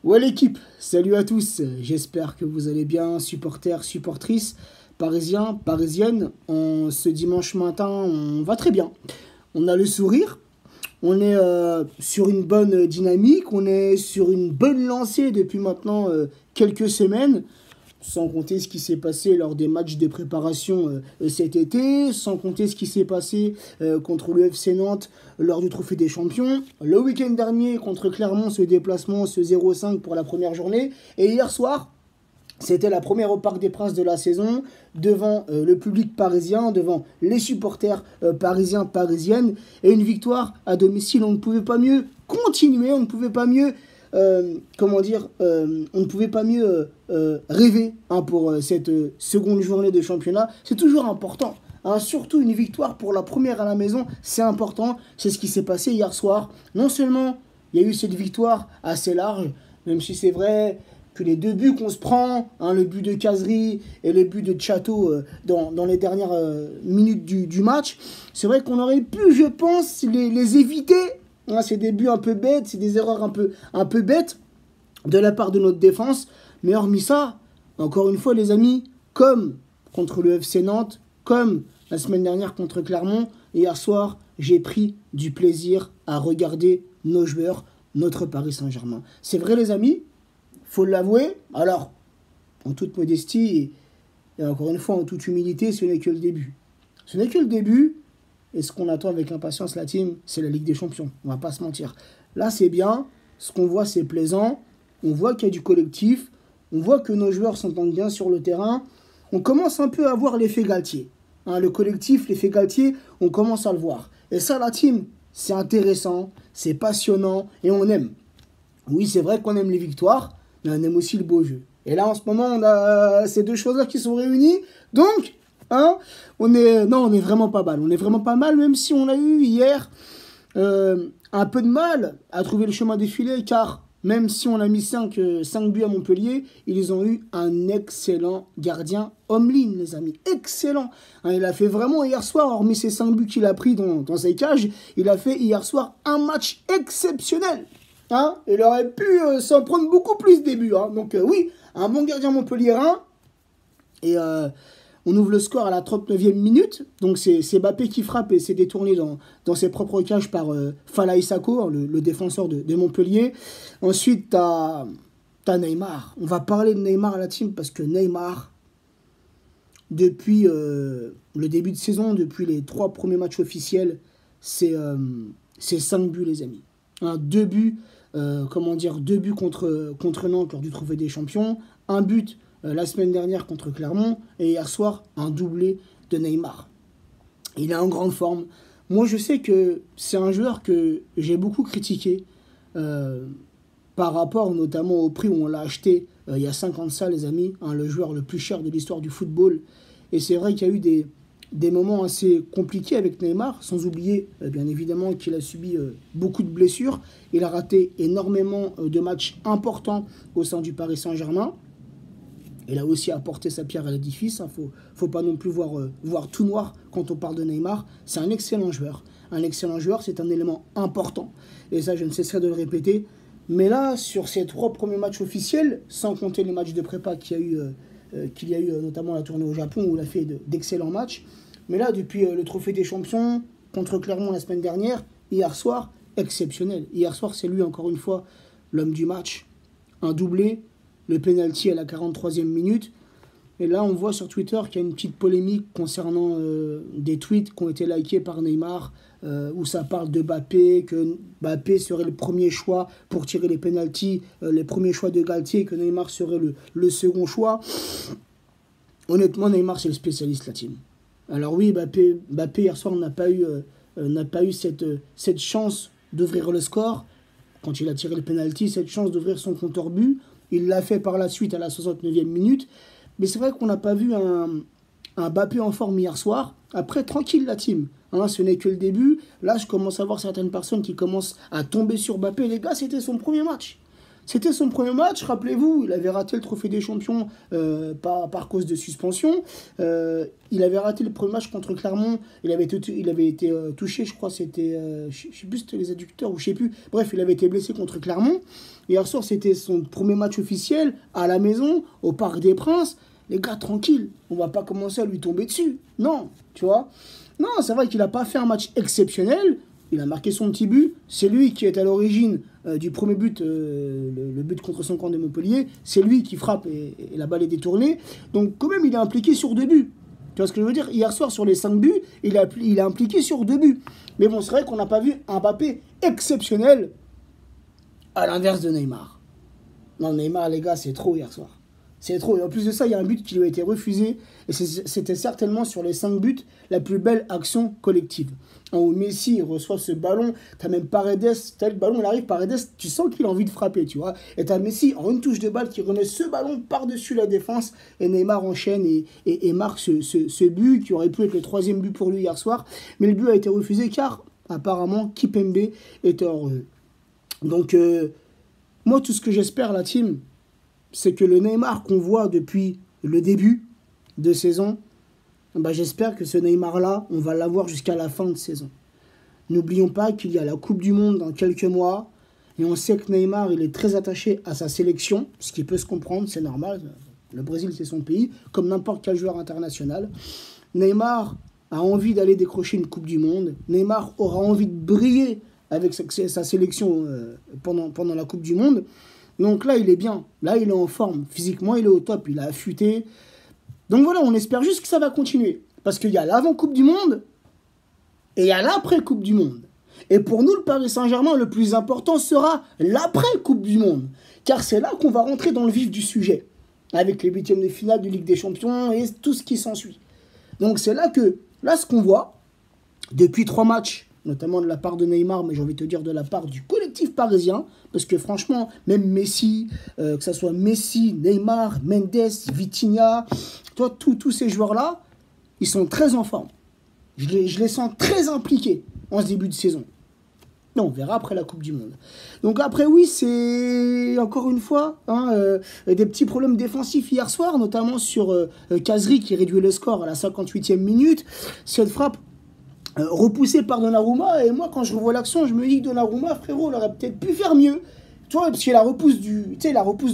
Ouais l'équipe, salut à tous, j'espère que vous allez bien, supporters, supportrices, parisiens, parisiennes. Ce dimanche matin, on va très bien. On a le sourire, on est sur une bonne dynamique, on est sur une bonne lancée depuis maintenant quelques semaines. Sans compter ce qui s'est passé lors des matchs de préparation cet été, sans compter ce qui s'est passé contre le FC Nantes lors du Trophée des Champions, le week-end dernier contre Clermont, ce déplacement, ce 0-5 pour la première journée, et hier soir, c'était la première au Parc des Princes de la saison, devant le public parisien, devant les supporters parisiens, parisiennes, et une victoire à domicile. On ne pouvait pas mieux continuer, on ne pouvait pas mieux on ne pouvait pas mieux rêver pour cette seconde journée de championnat. C'est toujours important. Hein, surtout une victoire pour la première à la maison, c'est important. C'est ce qui s'est passé hier soir. Non seulement il y a eu cette victoire assez large, même si c'est vrai que les deux buts qu'on se prend, hein, le but de Cazerie et le but de Chateau dans les dernières minutes du match, c'est vrai qu'on aurait pu, je pense, les éviter. Hein, c'est des buts un peu bêtes, c'est des erreurs un peu bêtes de la part de notre défense. Mais hormis ça, encore une fois les amis, comme contre le FC Nantes, comme la semaine dernière contre Clermont, hier soir, j'ai pris du plaisir à regarder nos joueurs, notre Paris Saint-Germain. C'est vrai les amis, faut l'avouer. Alors, en toute modestie et encore une fois en toute humilité, ce n'est que le début. Ce n'est que le début. Et ce qu'on attend avec impatience, la team, c'est la Ligue des Champions. On va pas se mentir. Là, c'est bien. Ce qu'on voit, c'est plaisant. On voit qu'il y a du collectif. On voit que nos joueurs s'entendent bien sur le terrain. On commence un peu à voir l'effet Galtier. Hein, le collectif, l'effet Galtier, on commence à le voir. Et ça, la team, c'est intéressant, c'est passionnant et on aime. Oui, c'est vrai qu'on aime les victoires, mais on aime aussi le beau jeu. Et là, en ce moment, on a ces deux choses-là qui sont réunies. Donc, hein, on est vraiment pas mal. On est vraiment pas mal, même si on a eu hier un peu de mal à trouver le chemin défilé, car même si on a mis 5 buts à Montpellier, ils ont eu un excellent gardien Omlin, les amis. Excellent. Hein, il a fait vraiment hier soir, hormis ces 5 buts qu'il a pris dans ses cages, il a fait hier soir un match exceptionnel. Hein, il aurait pu s'en prendre beaucoup plus des buts. Hein. Donc oui, un bon gardien montpelliérain. Et on ouvre le score à la 39e minute. Donc c'est Mbappé qui frappe et c'est détourné dans ses propres cages par Fala Isako, le défenseur de Montpellier. Ensuite, t'as Neymar. On va parler de Neymar à la team parce que Neymar, depuis le début de saison, depuis les 3 premiers matchs officiels, c'est 5 buts les amis. Hein, 2 buts, 2 buts contre Nantes lors du Trophée des Champions. Un but la semaine dernière contre Clermont et hier soir un doublé de Neymar. Il est en grande forme. Moi je sais que c'est un joueur que j'ai beaucoup critiqué par rapport notamment au prix où on l'a acheté il y a 5 ans de ça les amis, hein, le joueur le plus cher de l'histoire du football. Et c'est vrai qu'il y a eu des moments assez compliqués avec Neymar, sans oublier bien évidemment qu'il a subi beaucoup de blessures. Il a raté énormément de matchs importants au sein du Paris Saint-Germain. Il a aussi apporté sa pierre à l'édifice. Faut pas non plus voir tout noir quand on parle de Neymar. C'est un excellent joueur. Un excellent joueur, c'est un élément important. Et ça, je ne cesserai de le répéter. Mais là, sur ces 3 premiers matchs officiels, sans compter les matchs de prépa qu'il y a eu notamment la tournée au Japon, où il a fait d'excellents matchs. Mais là, depuis le Trophée des Champions, contre Clermont la semaine dernière, hier soir, exceptionnel. Hier soir, c'est lui, encore une fois, l'homme du match. Un doublé. Le penalty à la 43e minute. Et là, on voit sur Twitter qu'il y a une petite polémique concernant des tweets qui ont été likés par Neymar, où ça parle de Mbappé, que Mbappé serait le premier choix pour tirer les penaltys, les premiers choix de Galtier, que Neymar serait le second choix. Honnêtement, Neymar, c'est le spécialiste, la team. Alors oui, Mbappé hier soir, n'a pas eu cette chance d'ouvrir le score. Quand il a tiré le penalty, cette chance d'ouvrir son compteur but. Il l'a fait par la suite à la 69e minute. Mais c'est vrai qu'on n'a pas vu un Mbappé en forme hier soir. Après, tranquille la team. Hein, ce n'est que le début. Là, je commence à voir certaines personnes qui commencent à tomber sur Mbappé. Les gars, c'était son premier match. C'était son premier match, rappelez-vous, il avait raté le trophée des champions par cause de suspension. Il avait raté le premier match contre Clermont, il avait été touché, je crois, c'était, je sais plus si c'était les adducteurs ou je sais plus. Bref, il avait été blessé contre Clermont. Hier soir, c'était son premier match officiel à la maison, au Parc des Princes. Les gars, tranquille, on va pas commencer à lui tomber dessus. Non, tu vois. Non, c'est vrai qu'il n'a pas fait un match exceptionnel. Il a marqué son petit but. C'est lui qui est à l'origine du premier but, le but contre son camp de Montpellier. C'est lui qui frappe et la balle est détournée. Donc quand même, il est impliqué sur 2 buts. Tu vois ce que je veux dire? Hier soir, sur les 5 buts, il est impliqué sur 2 buts. Mais bon, c'est vrai qu'on n'a pas vu un Mbappé exceptionnel à l'inverse de Neymar. Non, Neymar, les gars, c'est trop hier soir. C'est trop. Et en plus de ça, il y a un but qui lui a été refusé. Et c'était certainement sur les 5 buts la plus belle action collective. Où Messi reçoit ce ballon. T'as même Paredes. T'as le ballon, il arrive, Paredes, tu sens qu'il a envie de frapper, tu vois. Et t'as Messi en une touche de balle qui remet ce ballon par-dessus la défense. Et Neymar enchaîne et marque ce but qui aurait pu être le 3e but pour lui hier soir. Mais le but a été refusé car apparemment Kipembe était hors jeu. Donc, moi, tout ce que j'espère, la team, c'est que le Neymar qu'on voit depuis le début de saison, bah j'espère que ce Neymar-là, on va l'avoir jusqu'à la fin de saison. N'oublions pas qu'il y a la Coupe du Monde dans quelques mois, et on sait que Neymar, il est très attaché à sa sélection, ce qui peut se comprendre, c'est normal. Le Brésil, c'est son pays, comme n'importe quel joueur international. Neymar a envie d'aller décrocher une Coupe du Monde. Neymar aura envie de briller avec sa sélection pendant la Coupe du Monde. Donc là, il est bien. Là, il est en forme. Physiquement, il est au top. Il a affûté. Donc voilà, on espère juste que ça va continuer. Parce qu'il y a l'avant-Coupe du Monde et il y a l'après-Coupe du Monde. Et pour nous, le Paris Saint-Germain, le plus important sera l'après-Coupe du Monde. Car c'est là qu'on va rentrer dans le vif du sujet. Avec les 8e de finale de Ligue des Champions et tout ce qui s'ensuit. Donc c'est là que, là, ce qu'on voit, depuis 3 matchs, notamment de la part de Neymar, mais j'ai envie de te dire de la part du collectif parisien, parce que franchement, même Messi, que ce soit Messi, Neymar, Mendes, Vitinha, tous ces joueurs-là, ils sont très en forme. Je les sens très impliqués en ce début de saison. Non, on verra après la Coupe du Monde. Donc après, oui, c'est encore une fois des petits problèmes défensifs hier soir, notamment sur Kazri qui réduit le score à la 58e minute. Cette frappe repoussé par Donnarumma, et moi quand je revois l'action je me dis que Donnarumma, frérot, il aurait peut-être pu faire mieux, tu vois, parce que la repousse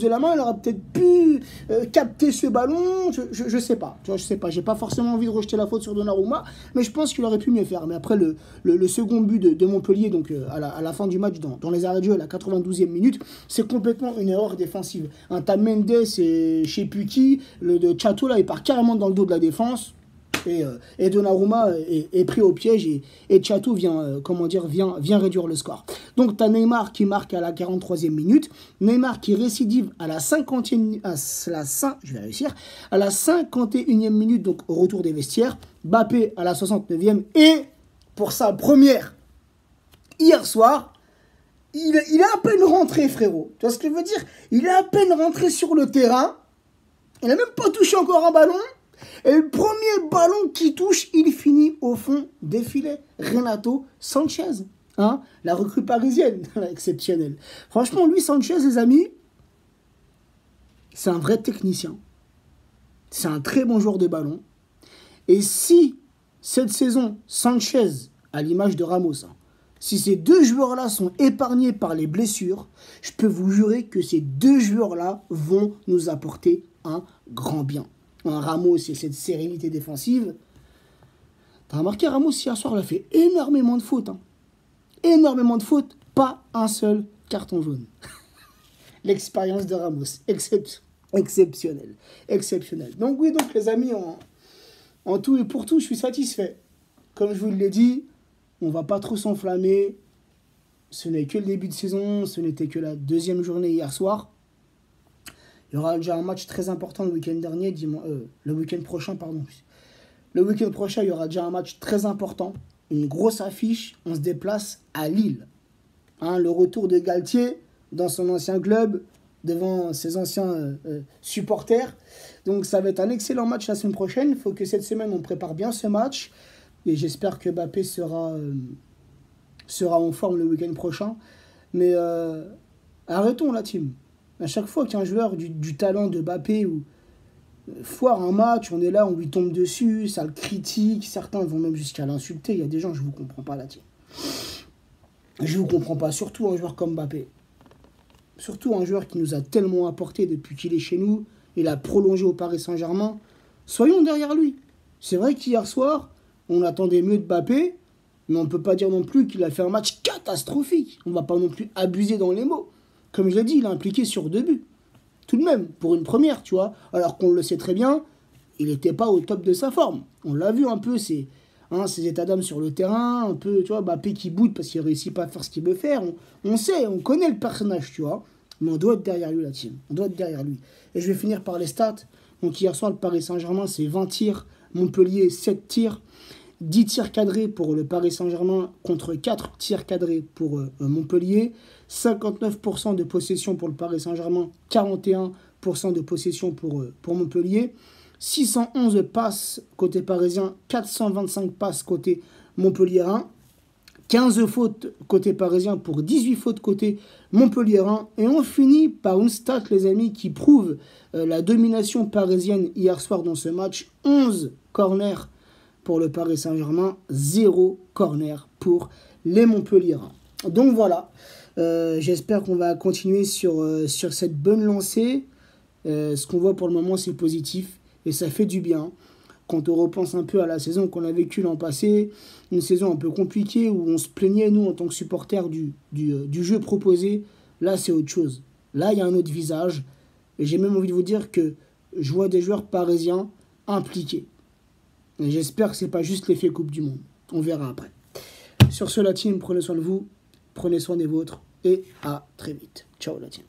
de la main, il aurait peut-être pu capter ce ballon, je sais pas, tu vois, je sais pas, j'ai pas forcément envie de rejeter la faute sur Donnarumma, mais je pense qu'il aurait pu mieux faire. Mais après le second but de Montpellier, donc à la fin du match, dans les arrêts de jeu à la 92e minute, c'est complètement une erreur défensive. T'as Mendes et je sais plus qui, de Chato là, il part carrément dans le dos de la défense. Et Donnarumma est pris au piège et Chato vient réduire le score. Donc tu as Neymar qui marque à la 43e minute, Neymar qui récidive à la 51e minute, donc au retour des vestiaires, Mbappé à la 69e, et pour sa première hier soir, il est à peine rentré, frérot. Tu vois ce que je veux dire? Il est à peine rentré sur le terrain, il n'a même pas touché encore un ballon. Et le premier ballon qui touche, il finit au fond des filets. Renato Sanchez, la recrue parisienne, exceptionnelle. Franchement, lui, Sanchez, les amis, c'est un vrai technicien. C'est un très bon joueur de ballon. Et si cette saison, Sanchez, à l'image de Ramos, si ces 2 joueurs-là sont épargnés par les blessures, je peux vous jurer que ces 2 joueurs-là vont nous apporter un grand bien. Ramos et cette sérénité défensive. T'as remarqué, Ramos hier soir, il a fait énormément de fautes. Énormément de fautes, pas un seul carton jaune. L'expérience de Ramos, exceptionnelle. Donc oui, donc les amis, en tout et pour tout, je suis satisfait. Comme je vous l'ai dit, on va pas trop s'enflammer. Ce n'est que le début de saison, ce n'était que la 2e journée hier soir. Il y aura déjà un match très important le week-end dernier, le week-end prochain, pardon. Le week-end prochain, il y aura déjà un match très important, une grosse affiche. On se déplace à Lille. Le retour de Galtier dans son ancien club, devant ses anciens supporters. Donc ça va être un excellent match la semaine prochaine. Il faut que cette semaine, on prépare bien ce match. Et j'espère que Mbappé sera en forme le week-end prochain. Mais arrêtons la team. À chaque fois qu'un joueur du talent de Mbappé ou foire un match, on est là, on lui tombe dessus, ça le critique, certains vont même jusqu'à l'insulter. Il y a des gens, je vous comprends pas là-dessus. Je vous comprends pas, surtout un joueur comme Mbappé. Surtout un joueur qui nous a tellement apporté depuis qu'il est chez nous. Il a prolongé au Paris Saint-Germain. Soyons derrière lui. C'est vrai qu'hier soir, on attendait mieux de Mbappé, mais on ne peut pas dire non plus qu'il a fait un match catastrophique. On ne va pas non plus abuser dans les mots. Comme je l'ai dit, il a impliqué sur 2 buts. Tout de même, pour une première, tu vois. Alors qu'on le sait très bien, il n'était pas au top de sa forme. On l'a vu un peu, ses états d'âme sur le terrain, un peu, tu vois, Mbappé qui boude parce qu'il ne réussit pas à faire ce qu'il veut faire. On sait, on connaît le personnage, tu vois. Mais on doit être derrière lui, la team. On doit être derrière lui. Et je vais finir par les stats. Donc hier soir, le Paris Saint-Germain, c'est 20 tirs. Montpellier, 7 tirs. 10 tirs cadrés pour le Paris Saint-Germain contre 4 tirs cadrés pour Montpellier. 59% de possession pour le Paris Saint-Germain. 41% de possession pour Montpellier. 611 passes côté parisien. 425 passes côté montpelliérain. 15 fautes côté parisien pour 18 fautes côté montpelliérain. Et on finit par une stat, les amis, qui prouve la domination parisienne hier soir dans ce match. 11 corners pour le Paris Saint-Germain, 0 corner pour les montpelliérains. Donc voilà, j'espère qu'on va continuer sur cette bonne lancée. Ce qu'on voit pour le moment, c'est positif et ça fait du bien. Quand on repense un peu à la saison qu'on a vécue l'an passé, une saison un peu compliquée où on se plaignait, nous, en tant que supporters du jeu proposé, là, c'est autre chose. Là, il y a un autre visage. Et j'ai même envie de vous dire que je vois des joueurs parisiens impliqués. Et j'espère que ce n'est pas juste l'effet Coupe du Monde. On verra après. Sur ce, la team, prenez soin de vous, prenez soin des vôtres et à très vite. Ciao, la team.